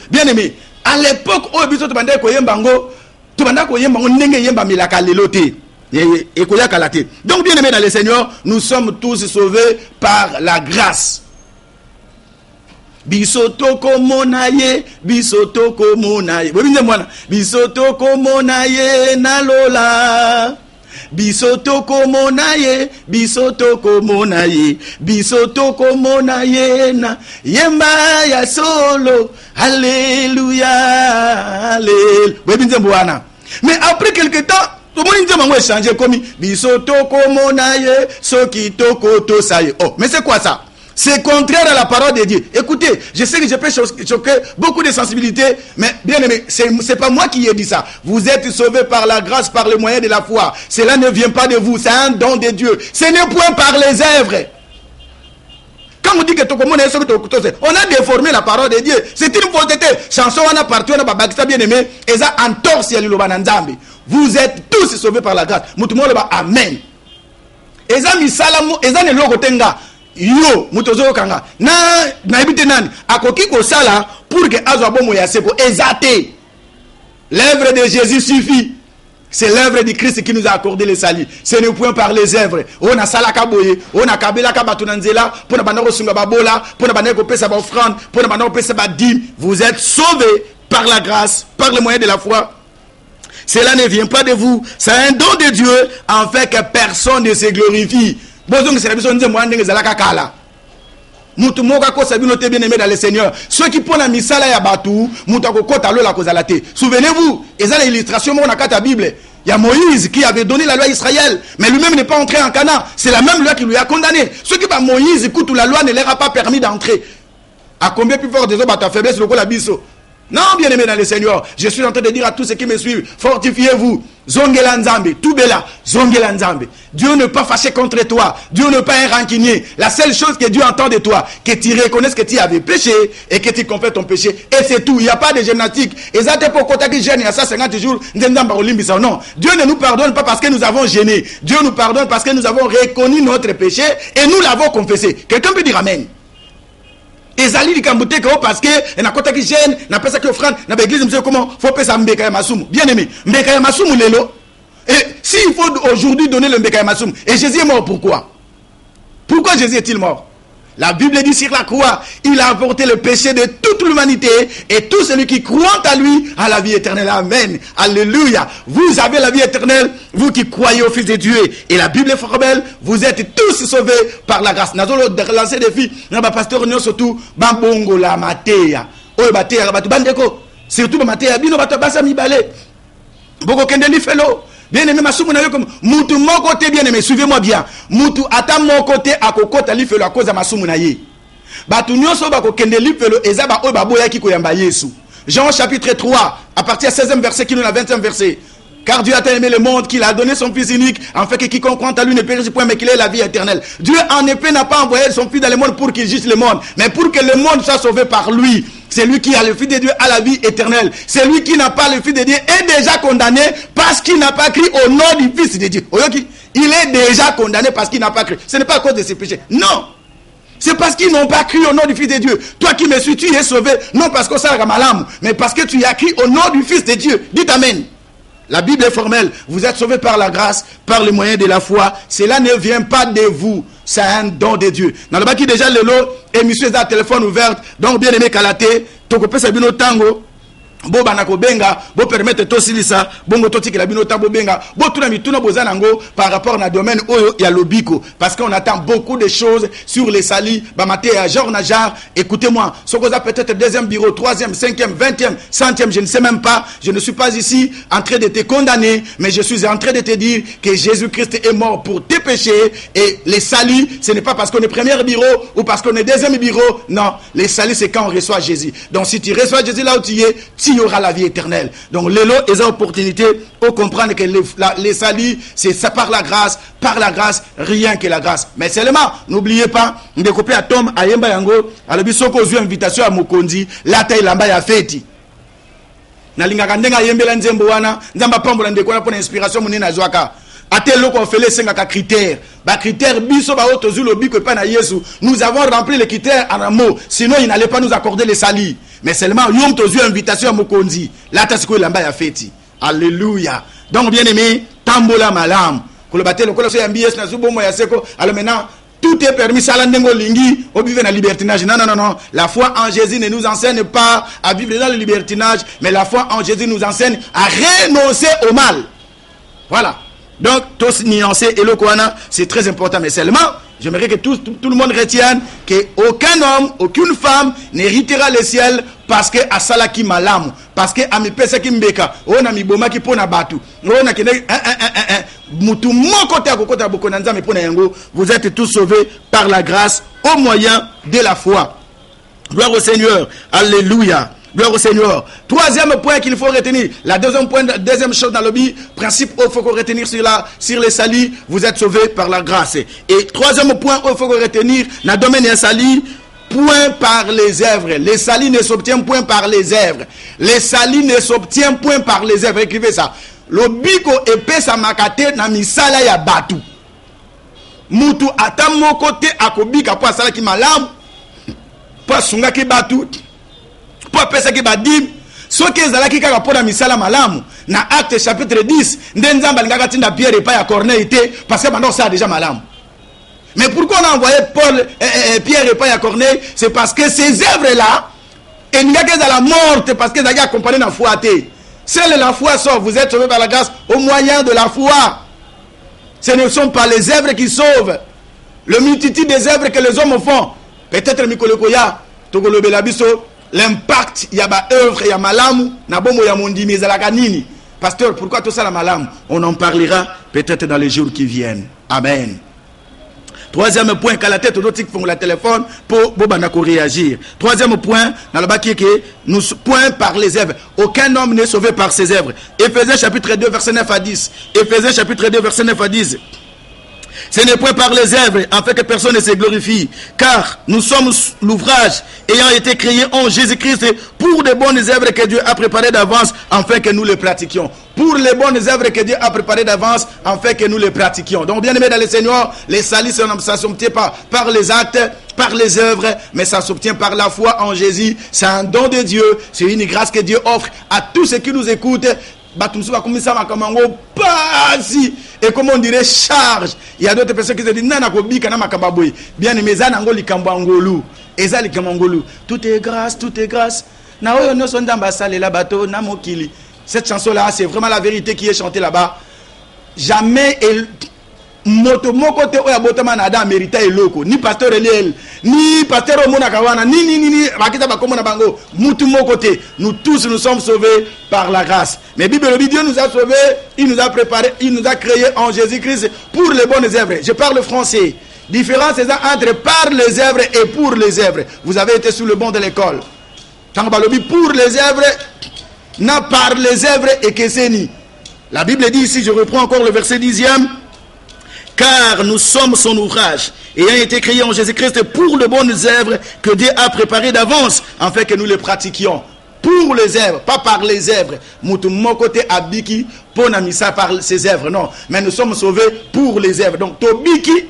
bien aimé, à l'époque où biso to banda ko yemba ngo to banda ko yemba ngo ndenge yemba milaka leloté et ko yakalate. Donc bien aimé dans le Seigneur, nous sommes tous sauvés par la grâce. Bisoto komonaye, bisoto komonaye. Bisoto komonaye na lola. Bisoto komonaye, bisoto komonaye, bisoto komonaye na yemba ya solo, alléluia, alléluia. Mais après quelque temps, tout le monde a changé comme bisoto komonaye, soki toko tosaye. Oh, mais c'est quoi ça? C'est contraire à la parole de Dieu. Écoutez, je sais que je peux choquer beaucoup de sensibilité, mais bien aimé, c'est pas moi qui ai dit ça. Vous êtes sauvés par la grâce, par le moyen de la foi. Cela ne vient pas de vous, c'est un don de Dieu. Ce n'est point par les œuvres. Quand on dit que on a déformé la parole de Dieu. C'est une fausseté. Chanson on a partout, on a babakisa bien aimé, et ça entorse yali lobananzambi. Vous êtes tous sauvés par la grâce. Mutumo leba amen. Et ça misalamu, et ça ne logotenga. Yo mutozo kanga na ibite nani akoki ko sala pour que azwa bomo ya seko ezate. L'œuvre de Jésus suffit. C'est l'œuvre du Christ qui nous a accordé le salut. Ce n'est point par les œuvres. On a salaka boye, on a kabela kabatunanzela, pour na banako sunga babola, pour na banako pesa ba offrande, pour na banako pesa ba dîme. Vous êtes sauvés par la grâce, par le moyen de la foi. Cela ne vient pas de vous, c'est un don de Dieu, en fait que personne ne se glorifie. Mutu moka ko sabi noté bien aimé dans le Seigneur. Ceux qui prennent la misala ya batu, mutu ko kota lo la kozalate. Souvenez-vous, et ça l'illustration mon akata Bible. Il y a Moïse qui avait donné la loi à Israël, mais lui-même n'est pas entré en Canaan. C'est la même loi qui lui a condamné. Ceux qui par Moïse écoutent la loi ne leur a pas permis d'entrer. À combien plus fort des hommes à ta faiblesse le la biso. Non, bien aimé dans le Seigneur, je suis en train de dire à tous ceux qui me suivent, fortifiez-vous, zongela nzambe, tout bela, zongela nzambe. Dieu n'est pas fâché contre toi, Dieu n'est pas un rancunier. La seule chose que Dieu entend de toi, que tu reconnaisses que tu avais péché et que tu confesses ton péché. Et c'est tout, il n'y a pas de gymnastique. Et ça, pour côté qui gêne, il y a ça 50 jours, non. Dieu ne nous pardonne pas parce que nous avons gêné. Dieu nous pardonne parce que nous avons reconnu notre péché et nous l'avons confessé. Quelqu'un peut dire amen. ezali likambote ko parce que na kota ki jeune na pesa ki offrande na l'église monsieur comment faut pesa mbeka ya masumu. Bien aimé, mbeka ya masumu lelo. Et s'il faut aujourd'hui donner le mbeka ya masumu, et Jésus est mort pourquoi? Pourquoi Jésus est-il mort? La Bible dit sur la croix, il a apporté le péché de toute l'humanité et tout celui qui croit à lui a la vie éternelle. Amen. Alléluia. Vous avez la vie éternelle, vous qui croyez au Fils de Dieu. Et la Bible est fort belle, vous êtes tous sauvés par la grâce. Nous allons lancer des filles. Nous pasteur nous surtout bambongo la matéa. Oye batéa batu bandeko. Surtout matéa bino batu basa mi balé. Boko kendeli felo. Bien aimé, ma soumou na yo comme moutou mon côté bien aimé, suivez-moi bien. Moutou ata mon côté à kokota li felo à cause de ma soumou na ye. Batu nyonso bako kende li felo eza ba oy baboya ki koyamba Yesu. Jean chapitre 3 à partir du 16e verset qui nous la 20e verset. Car Dieu a tant aimé le monde qu'il a donné son Fils unique, en fait que quiconque croit à lui ne périsse point, mais qu'il ait la vie éternelle. Dieu en effet n'a pas envoyé son Fils dans le monde pour qu'il juge le monde, mais pour que le monde soit sauvé par lui. C'est lui qui a le Fils de Dieu à la vie éternelle. C'est lui qui n'a pas le Fils de Dieu est déjà condamné parce qu'il n'a pas cru au nom du Fils de Dieu. Il est déjà condamné parce qu'il n'a pas cru. Ce n'est pas à cause de ses péchés. Non. C'est parce qu'ils n'ont pas cru au nom du Fils de Dieu. Toi qui me suis, tu es sauvé. Non parce qu'on s'est malam, mais parce que tu as cru au nom du Fils de Dieu. Dites Amen. La Bible est formelle. Vous êtes sauvés par la grâce, par le moyen de la foi. Cela ne vient pas de vous. C'est un don de Dieu. Dans le bas qui déjà le lot, émission est à téléphone ouverte. Donc bien aimé Kalaté, Toko Pesa Bino Tango. Bo banako benga, bo permettre to silisa, bongo to tiki la bino tabo benga, bo tuna mituna bozanango par rapport na domaine oyo ya lobiko, parce qu'on attend beaucoup de choses sur les salis, ba maté à genre na genre. Écoutez-moi, ce qu'on a peut-être deuxième bureau, troisième, cinquième, 20e, 100e, je ne sais même pas, je ne suis pas ici en train de te condamner, mais je suis en train de te dire que Jésus-Christ est mort pour tes péchés et les salis, ce n'est pas parce qu'on est premier bureau ou parce qu'on est deuxième bureau, non, les salis c'est quand on reçoit Jésus. Donc si tu reçois Jésus là où tu es, il y aura la vie éternelle. Donc, l'élo et les opportunités pour comprendre que les salis, c'est ça par la grâce, rien que la grâce. Mais seulement, n'oubliez pas, on découpe à Tom, à Yemba Yango, à l'obispo qu'on a invitation à Mukondi, la taille lamba ya feti. Na linga ndenga yembe la nzembo wana, nzamba pambola ndeko pour inspiration munena zwaka. Atel loko fele senga ka critères. Ba critères biso ba oto zulo biko pa na Yesu. Nous avons rempli les critères en un mot, sinon il n'allait pas nous accorder les salis. Mais seulement yom tozu invitation à Mukondi. La tasiko lamba ya feti. Alléluia. Donc bien aimé, tambola malam. Kolobate lokolo so yambi Yesu na zubo mo ya seko. Alors maintenant tout est permis, salandengo lingi, au vivre dans le libertinage. Non, non, non, non. La foi en Jésus ne nous enseigne pas à vivre dans le libertinage, mais la foi en Jésus nous enseigne à renoncer au mal. Voilà. Donc, tous nuancés et le Kouana, c'est très important. Mais seulement, j'aimerais que tout le monde retienne qu'aucun homme, aucune femme n'héritera le ciel parce que Asala ki malam, parce que Ami Pesa ki mbeka, on a mi boma ki pona batu, on a kene mutu mon côté à côté bokonanza me pona yango. Vous êtes tous sauvés par la grâce au moyen de la foi. Gloire au Seigneur. Alléluia. Gloire au Seigneur. Troisième point qu'il faut retenir. Deuxième chose dans le principe il faut qu'on retenir sur les salis. Vous êtes sauvés par la grâce. Et troisième point il faut qu'on retenir dans le domaine des salis. Point par les œuvres. Les salis ne s'obtiennent point par les œuvres. Les salis ne s'obtiennent point par les œuvres. Écrivez ça. Le biko epé sa makate na misala ya batu. Mutu atamo kote akobika po asala ki malam. Po sunga ki batu. Pour pesa ki badim so ke ezalaki kaka pona misala malamu na Acte chapitre 10 ndenzamba lingaka tinda Pierre et pas ya Corneille parce que maintenant ça a déjà malamu. Mais pourquoi on a envoyé Pierre et pas ya Corneille? C'est parce que ces œuvres là et n'ingaka za la morte parce que ça a accompagné la foi té. Seule la foi sauve. Vous êtes sauvés par la grâce au moyen de la foi. Ce ne sont pas les œuvres qui sauvent. Le multitude des œuvres que les hommes font. Peut-être Mikolokoya Togolobe Labiso. L'impact, il y a ma œuvre, il y a malamu, na bomo ya mondi mezalaka nini. Pasteur, pourquoi tout ça la malamu? On en parlera peut-être dans les jours qui viennent. Amen. Troisième point, qu'à la tête de l'autre font la téléphone pour Bobanako réagir. Troisième point, dans le bas qui est que nous point par les œuvres. Aucun homme n'est sauvé par ses œuvres. Éphésiens chapitre 2, verset 9 à 10. Éphésiens chapitre 2, verset 9 à 10. Ce n'est point par les œuvres, afin que personne ne se glorifie. Car nous sommes l'ouvrage ayant été créé en Jésus-Christ pour de bonnes œuvres que Dieu a préparées d'avance, afin que nous les pratiquions. Pour les bonnes œuvres que Dieu a préparées d'avance, afin que nous les pratiquions. Donc, bien aimé dans le Seigneur, les salis, ça ne s'obtient pas par les actes, par les œuvres, mais ça s'obtient par la foi en Jésus. C'est un don de Dieu, c'est une grâce que Dieu offre à tous ceux qui nous écoutent. Et comme on dirait charge, il y a d'autres personnes qui se disent bien aimé, tout est grâce, tout est grâce. Cette chanson là, c'est vraiment la vérité qui est chantée là-bas. Jamais moto côté oya botama na da mérita eloko ni pasteur Eliel ni pasteur Omona Kawana ni bakita bakomona bango mutu côté. Nous tous nous sommes sauvés par la grâce. Mais Bible Dieu nous a sauvés, il nous a préparé, il nous a créés en Jésus-Christ pour les bonnes œuvres. Je parle français. Différence entre par les œuvres et pour les œuvres. Vous avez été sous le banc de l'école. Pour les œuvres, n'a par les œuvres et que c'est ni. La Bible dit ici, je reprends encore le verset 10e. Car nous sommes son ouvrage, ayant été créés en Jésus-Christ pour de bonnes œuvres que Dieu a préparées d'avance, afin que nous les pratiquions. Pour les œuvres, pas par les œuvres. Mon côté abiki, ponamisa par ses œuvres, non. Mais nous sommes sauvés pour les œuvres. Donc, tobiki,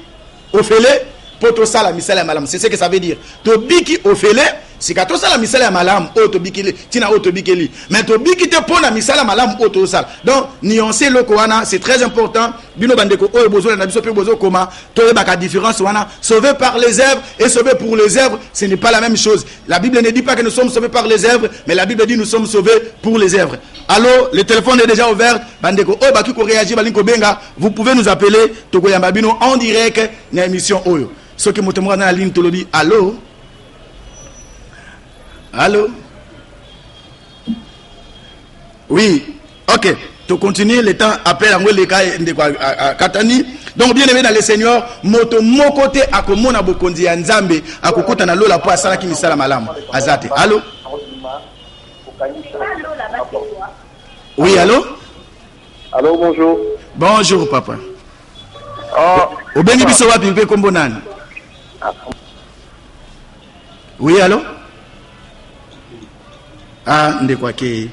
ofele, potosala misala malam. C'est ce que ça veut dire. Tobiki, ofele, si kato sala misala malam, otobikili, tina otobikili. Mais tobiki te pona misala malam, otosala. Donc, nuancer le koana, c'est très important. Bino bandeko, bozo, la nabiso pe bozo koma, toye baka différence wana. Sauvé par les œuvres et sauvé pour les œuvres, ce n'est pas la même chose. La Bible ne dit pas que nous sommes sauvés par les œuvres, mais la Bible dit nous sommes sauvés pour les œuvres. Allô, le téléphone est déjà ouvert. Bandeko, baki ko réagir, balinko benga, vous pouvez nous appeler, Togo Yambabino, en direct, na émission Oyo. Ceux qui m'ont dans la ligne, Tolobi, allô? Allô? Oui, ok. Tu continues, le temps appelle à Katani. Donc, bien aimé dans le Seigneur, moto mon côté à komona bokondi ya nzambe à kokota na lola po asala ki misala malamu. Azate. Allô? Oui, allô? Allô, bonjour. Bonjour, papa. Obengi biso wapi mpe kombo nani? Oui, allô? Ah, ndekwaké.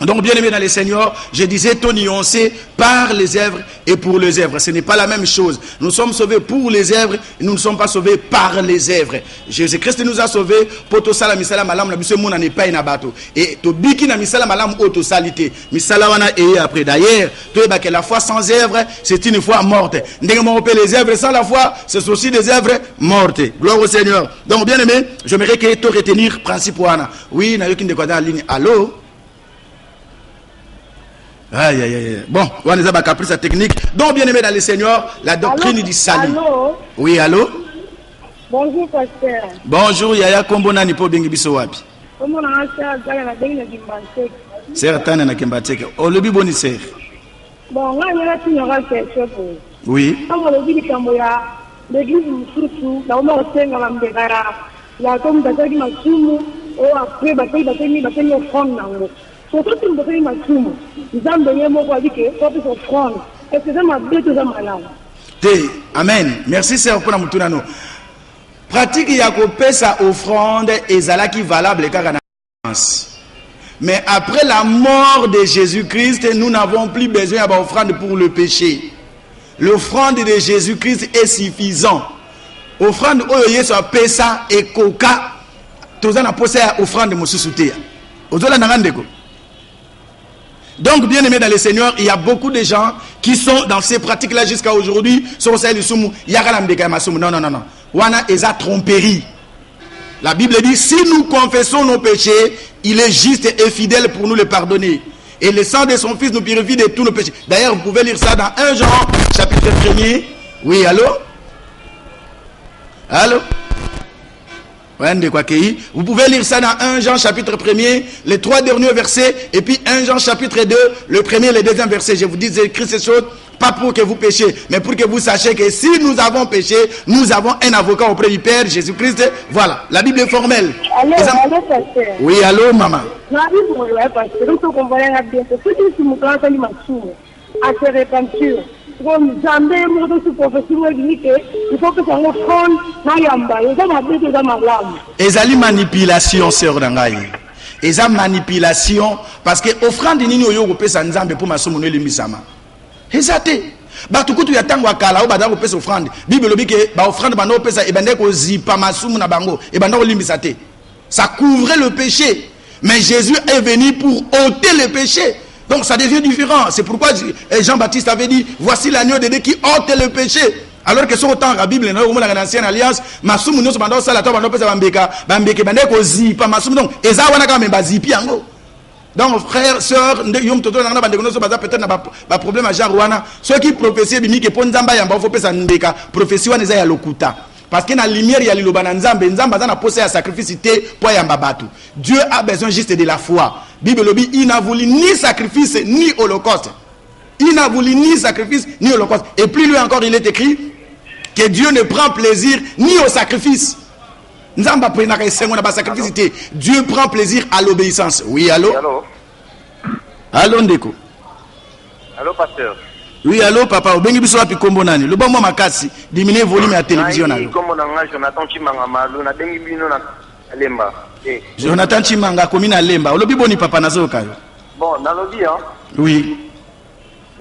Donc, bien aimé dans le Seigneur, je disais, ton nuancé par les œuvres et pour les œuvres. Ce n'est pas la même chose. Nous sommes sauvés pour les œuvres et nous ne sommes pas sauvés par les œuvres. Jésus-Christ nous a sauvés pour to sala misala malam la biso mona ne pas na bato. Et to biki na misala malam auto salité. Misala wana et après d'ailleurs, to ba que la foi sans œuvre, c'est une foi morte. Ndenge mo appelle les œuvres sans la foi, c'est aussi des œuvres mortes. Gloire au Seigneur. Donc, bien aimé, j'aimerais que tu retenir principe wana. Oui, na yoki ndeko dans ligne. Allô? Aïe, aïe, aïe. Bon, on a pas caprice technique. Donc, bien aimé dans le Seigneur, la doctrine du salut. Allô? Oui, allô? Bonjour, pasteur. Bonjour, Yaya Kombona Nipo Bengibiso Wapi. Comment on a fait la dernière dimanche? Certains na Kimbateke. Oh, le biboni sert. Bon, là, il y a une question. Oui. Quand on a dit que l'église Moussoussou, là, on a aussi un mbegara. Là, comme Bataki Masumu, ou après Bataki offrande. Surtout si vous avez ma somme, nous avons donné mon quoi dit que faut offrande. Est-ce que ça m'a bien tout ça malade? Amen. Merci Seigneur pour nous tunano. Pratique Yakope sa offrande et zalaki valable car mais après la mort de Jésus-Christ, nous n'avons plus besoin d'offrande pour le péché. L'offrande de Jésus-Christ est suffisant. Offrande oyo so pesa et coca. Toza na posé offrande mosusuté. Ozola nangandeko. Donc, bien aimé dans le Seigneur, il y a beaucoup de gens qui sont dans ces pratiques-là jusqu'à aujourd'hui. Non, non, non, non. Wana eza tromperie. La Bible dit, si nous confessons nos péchés, il est juste et fidèle pour nous les pardonner. Et le sang de son Fils nous purifie de tous nos péchés. D'ailleurs, vous pouvez lire ça dans 1 Jean, chapitre 1er. Oui, allô? Allô? Vous pouvez lire ça dans 1 Jean chapitre 1er, les 3 derniers versets, et puis 1 Jean chapitre 2, le premier et le deuxième verset. Je vous dis, j'écris ces choses, pas pour que vous péchiez, mais pour que vous sachiez que si nous avons péché, nous avons un avocat auprès du Père, Jésus-Christ. Voilà, la Bible est formelle. Allô, allô, pasteur. Oui, allô, maman. La Bible est pasteur. Donc, on va bien. C'est ce qui me prend à à se repentir. Comme jamais, moi, je suis professeur, il faut que ça me prenne, Nayamba, et ça m'a dit que ça m'a l'âme. Et ça, manipulation, sœur Dangaï. Et ça, manipulation, parce que offrande nini oyo ko pesa nzambe pour masomo ne limisama. Et ça te. Ba tukutu ya tango akala o bada ko pesa offrande. Bible lobi ke ba offrande bando pesa e bande ko zipa masomo na bango e bande ko limbisa te. Ça couvrait le péché. Mais Jésus est venu pour ôter le péché. Donc ça devient différent. C'est pourquoi Jean-Baptiste avait dit, voici l'agneau de Dieu qui ôte le péché. Alors que sur autant la Bible, dans l'ancienne alliance, masumu nyonso bando sala to bando pesa bambeka bande ko zipa masumu donc eza wana ka memba zipi yango. Donc frères sœurs yom toto na bande kono so baza peut-être na ba problème à genre wana ceux qui prophétie bimi ke ponzamba yamba faut pesa mbeka prophétie wana eza ya lokuta. Parce que dans la lumière, il y a l'ilobana nzambe. Nzambe a posé à sacrifice pour yamba batu. Dieu a besoin juste de la foi. Bible lobi, il n'a voulu ni sacrifice ni holocauste. Il n'a voulu ni sacrifice ni holocauste. Et plus lui encore, il est écrit que Dieu ne prend plaisir ni au sacrifice. Nzamba sacrifice. Dieu prend plaisir à l'obéissance. Oui, allô? Allô? Allô, Ndeko? Allô, pasteur? Oui, allô, papa. Obengi biso wapi kombo nani? Loba mwa makasi, diminuer volume ya télévision na. Kombo na nga Jonathan Chimanga malu na bengi bino na Lemba. Jonathan Chimanga komi na Lemba. Olobi boni papa nazo kayo. Bon, na lobi hein. Oui.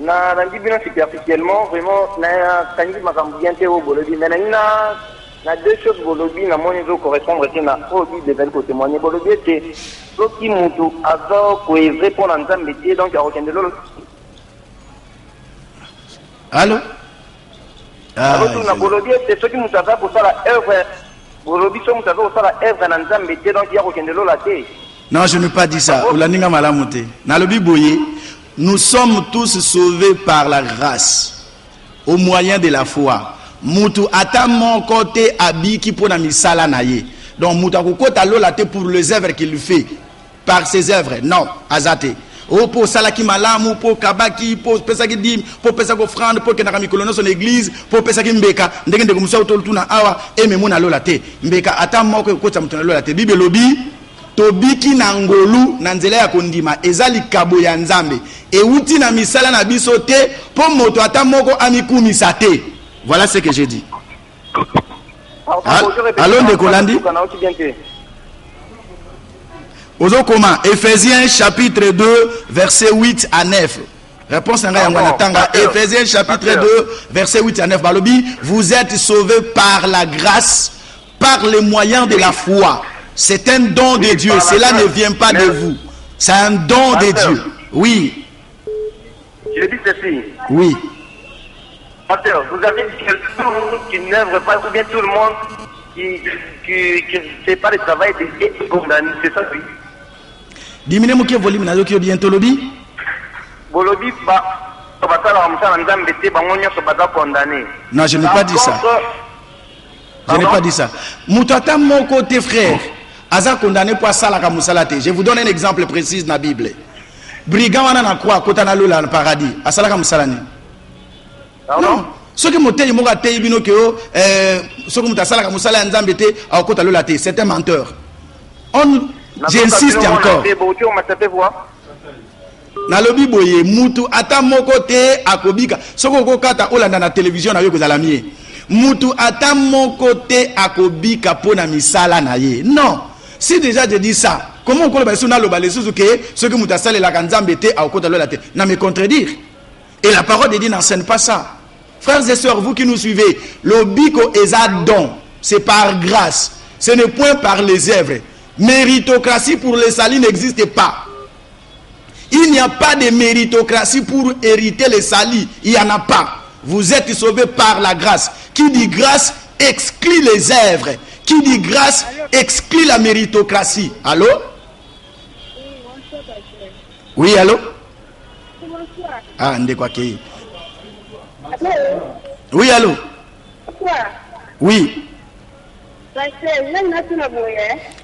Na rangi bino superficiellement vraiment na tangi makambu bien te o bolobi mais na deux choses bolobi na moni zo correspondre na obi de vel ko témoigner bolobi te soki mutu azo ko répondre en nzambe te donc ya okende lolo. Allô? Ah, na bolobi te soki mutu azo ko sala œuvre bolobi so mutu azo ko sala œuvre na nzambe te donc ya okende lolo te. Non, je n'ai pas dit ça. Olaninga malamuté. Na lobi boye, nous sommes tous sauvés par la grâce au moyen de la foi. Mutu ata mon côté abiki pour na misala na ye. Donc mutu akokota lola te pour les œuvres qu'il fait par ses œuvres. Non, azate. Oh pour salaki malamu, pour kabaki, pour pesaki dim, pour pesaki offrande, pour que na mikolono son église, pour pesaki mbeka, ndenge ndeko musa otolutuna awa eme mona lola te. Mbeka ata moko kota mutu na lola te. Bible lobi tobiki na ngolu na nzela ya kondima ezali kabo ya nzambe euti na misala na biso te po moto ata moko amikumisa te. Voilà ce que j'ai dit. Allô Ndekolandi? Ozo koma Ephésiens chapitre 2 verset 8 à 9. Réponse à Tanga. Ephésiens chapitre 2 verset 8 à 9. Balobi, vous êtes sauvés par la grâce, par les moyens de la foi. C'est un don de Dieu. Cela ne vient pas de vous. C'est un don de Dieu. Oui. Je dis ceci. Oui. Pasteur, vous avez dit que tout le monde qui n'œuvre pas, ou bien tout le monde qui ne fait pas le travail est condamné. C'est ça, oui. Diminue mon volume, n'a pas bientôt lobby. Bolobi, non, je n'ai pas dit ça. Je n'ai pas dit ça. Moutata mon côté frère. Aza condamné pour salaka musalate. Je vous donne un exemple précis dans la Bible. Brigand wana na quoi kotana lola le paradis. Asalaka musalani. Non. Ce que moté moka te ibino ke o ce que mutasalaka musala nzambe te akota lola te, c'est un menteur. J'insiste encore. Na lobi boye mutu ata moko te akobika. Soko kokata olanda na télévision na yo kozala mie. Mutu ata moko te akobika pona misala na ye. Non. Si déjà je dis ça, comment on peut le faire le balai sous que ce que mutasale la kanzambe te akota lola te na me contredire. Et la parole de Dieu n'enseigne pas ça. Frères et sœurs, vous qui nous suivez, le biko est don, c'est par grâce. Ce n'est point par les œuvres. Méritocratie pour les salis n'existe pas. Il n'y a pas de méritocratie pour hériter les salis. Il n'y en a pas. Vous êtes sauvés par la grâce. Qui dit grâce exclut les œuvres. Qui dit grâce exclut la méritocratie. Allô? Oui, allô? Ah, on quoi qui? Oui, allô? Oui.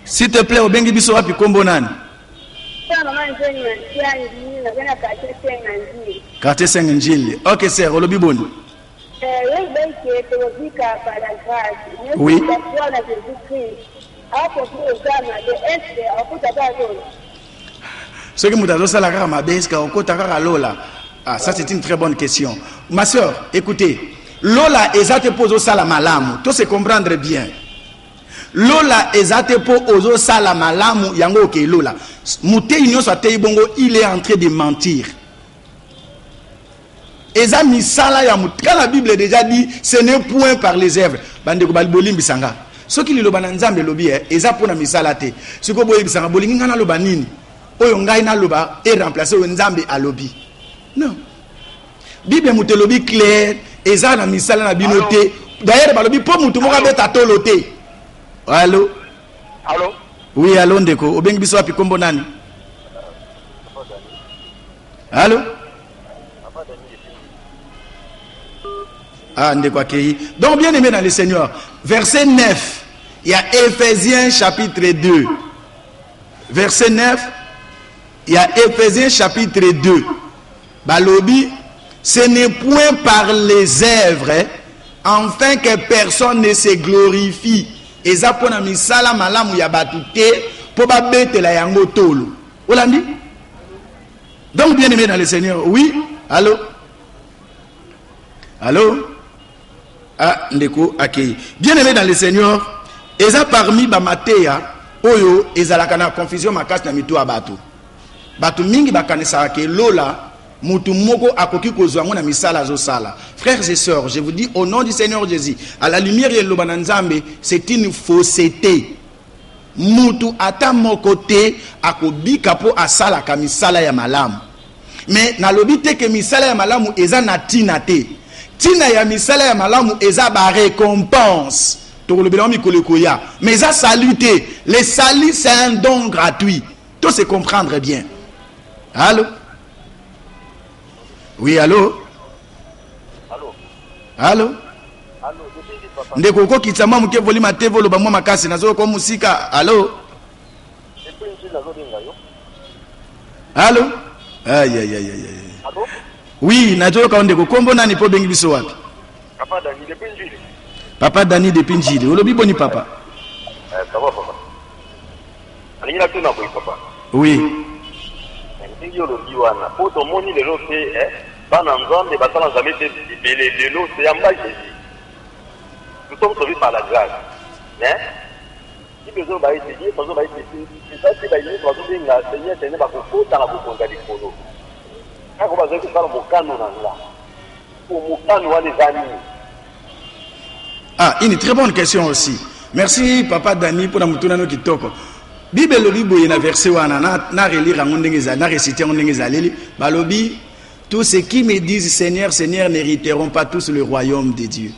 S'il te plaît, au bengi biso wapi kombo nani? Quartier Saint-Angile. Ok, c'est Olobi Boni. Oui. Ce que nous avons fait, c'est que nous avons fait lola. Ah, ça c'est une très bonne question. Ma soeur, écoutez, Lola ezate pozo sala malamu, tout se comprendre bien. Lola ezate po ozo sala malamu yango ke Lola. Mute union soit bongo, il est en train de mentir. Eza misala ya mut. Quand la Bible déjà dit, ce n'est point par les œuvres. Bande ko balbolim bisanga. Ce qui le bana nzambe lobi eza pona misala te. Ce ko boye bisanga bolingi ngana loba nini? Oyo ngai na loba et remplacer o nzambe a lobi. Non. Bible mutelobi clair, eza na misala na binote. D'ailleurs balobi po mutu moka beta tolote. Allô? Allô? Oui, allô ndeko. Obengi biso api kombo nani? Allô? Ah, ndeko akei. Donc bien aimé dans le Seigneur, verset 9, il y a Éphésiens chapitre 2. Verset 9, il y a Éphésiens chapitre 2. Balobi, ce n'est point par les œuvres, afin que personne ne se glorifie. Et ça pour nami sala malamu ya batute, pour ba bete la yango tolo. Olandi? Donc bien aimé dans le Seigneur, oui? Allô? Allô? Ah, ndeko akei. Bien aimé dans le Seigneur, et ça parmi ba matéa, oyo, ezalaka na confusion makasi na mitu abatu. Batu mingi bakanisa ke Lola, mutu moko akoki kozwa na misala zo sala. Frères et sœurs, je vous dis au nom du Seigneur Jésus, à la lumière de Loba Nzambe, c'est une fausseté. Mutu ata moko te akobika po asala ka misala ya malamu. Mais na lobi te ke misala ya malamu eza na tina te. Tina ya misala ya malamu eza ba récompense. Mais eza saluté. Le salut c'est un don gratuit. Tout se comprendre bien. Allô? Oui, allô? Allô? Allô? Allô? Ndeko ko kitama muke volima tevo lo bamwa makasi nazo ko musika. Allô? Allô? Aïe aïe aïe aïe. Allô? Oui, nazo ka ndeko kombo nani po bengi biso wapi? Papa Dani depuis Njili. Papa Dani depuis Njili. Olobi boni papa. Ça va papa. Ani na tuna boy papa. Oui. Ndingi olobi wana. Po to moni lelo te bana nzambe batala nzambe te libele lelo te yamba Jésus. Nous sommes sauvés par la grâce. Hein? Si besoin va être dit, besoin va être dit. C'est ça qui va dire que nous sommes là, Seigneur, Seigneur, parce que faut dans la boucle de l'Écono. Quand on va dire que ça, mon canon là. Pour mon canon, les amis. Ah, une très bonne question aussi. Merci Papa Dani pour la moutounano qui toko. Bible le libo y a verset wana na relire en ondengeza na réciter en ondengeza leli balobi tous ceux qui me disent Seigneur Seigneur n'hériteront pas tous le royaume de Dieu.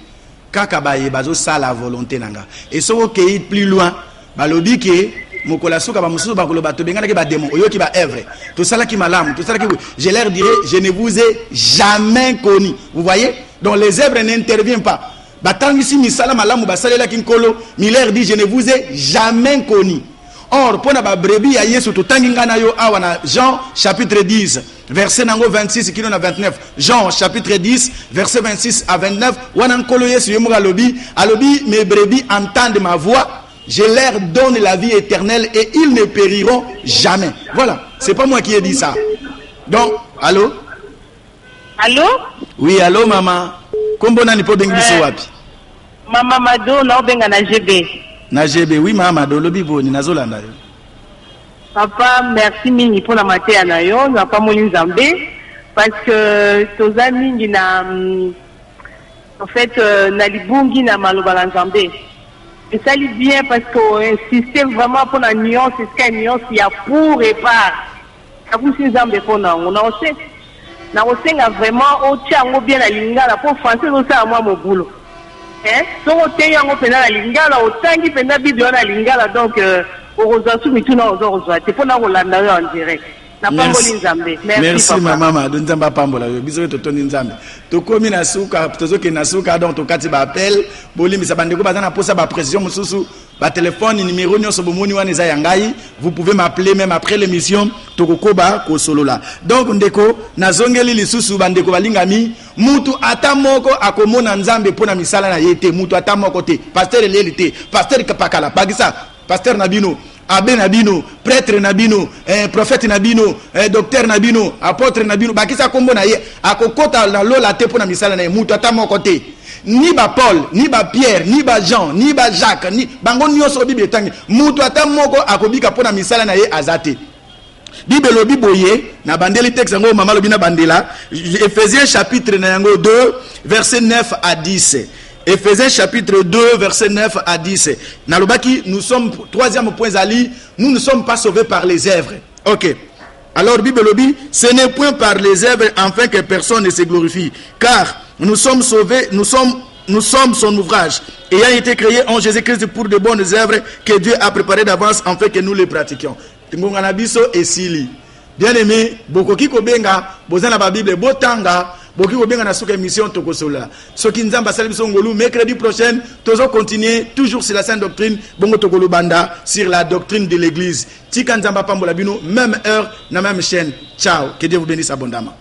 Kakabaye bazo sa la volonté nanga. Et so okei plus loin balobi ke mokola soka ba mususu bakolo bato bengana ke ba démon oyo ki ba œuvre. Tout ça là qui malamu, tout ça là qui je leur dirai je ne vous ai jamais connu. Vous voyez? Donc les œuvres n'interviennent pas. Batangisi misala malamu basalela kinkolo, Miller dit je ne vous ai jamais connu. Or, pour na brebis ya Yesu totangi ngana yo awa na Jean chapitre 10 verset nango 26 kino na 29. Jean chapitre 10 verset 26 à 29 wana nkolo Yesu yemo alobi mes brebis entendent ma voix, je leur donne la vie éternelle et ils ne périront jamais. Voilà, c'est pas moi qui ai dit ça. Donc, allô? Allô? Oui, allô maman. Kombo nani po bengi biso wapi? Mama Mado na obenga na GB. Na GB, oui mama Mado lobi boni nazolanda yo. Papa, merci mingi pour la matière na yo, na pas moni nzambe parce que toza mingi na en fait na libungi na maloba na nzambe. Et ça lit bien parce qu'on insiste vraiment pour la nuance, c'est ce qu'il y a nuance, il y a pour et par. Ça vous si nzambe pour na on a aussi. Na osenga vraiment au tiango bien la lingala pour français au ça moi mon boulot. Hein? So o teyango pena la lingala o tangi pena bible na lingala donc orozasu mituna ozorozwa te pona kolanda yo en direct. Na pamboli nzambe. Merci papa. maman do nzamba pambola yo biso to toni nzambe. To komi na suka tozoke na suka donc to kati ba appel boli misa bandeko bazana posa ba précision mususu ba téléphone numéro nyoso bomoni wana eza yangai, vous pouvez m'appeler même après l'émission tokokoba ko solola. Donc ndeko nazongeli lisusu bandeko balingami mutu atamoko akomona nzambe pona misala na yete mutu atamoko te pasteur lelite pasteur kapakala bagisa pasteur nabino abbé nabino, prêtre nabino, prophète nabino, docteur nabino, apôtre nabino, bakisa kombo na ye, akokota na lola te pona misala na ye, mutu ata moko te. Ni ba Paul, ni ba Pierre, ni ba Jean, ni ba Jacques, ni bango nyonso Bible tangi, mutu ata moko akobika pona misala na ye azate. Bible lobi boye na bandeli texte yango mama lobi na bandela, Ephésiens chapitre na yango 2 verset 9 à 10. Ephésiens chapitre 2 verset 9 à 10. Nalobaki, nous sommes, troisième point Zali, nous ne sommes pas sauvés par les œuvres. Ok. Alors Bible lobi, ce n'est point par les œuvres afin que personne ne se glorifie, car nous sommes sauvés, nous sommes son ouvrage, ayant été créés en Jésus-Christ pour de bonnes œuvres que Dieu a préparées d'avance afin que nous les pratiquions. Bien aimé, bokoki kobenga, bozana ba Bible, botanga, bokoki kobenga na suka émission tokosola. Soki nzamba sali biso ngolu, mercredi prochain, tozo continuer toujours sur la sainte doctrine, bongo tokolo banda sur la doctrine de l'église. Tika nzamba pambola bino, même heure, na même chaîne. Ciao, que Dieu vous bénisse abondamment.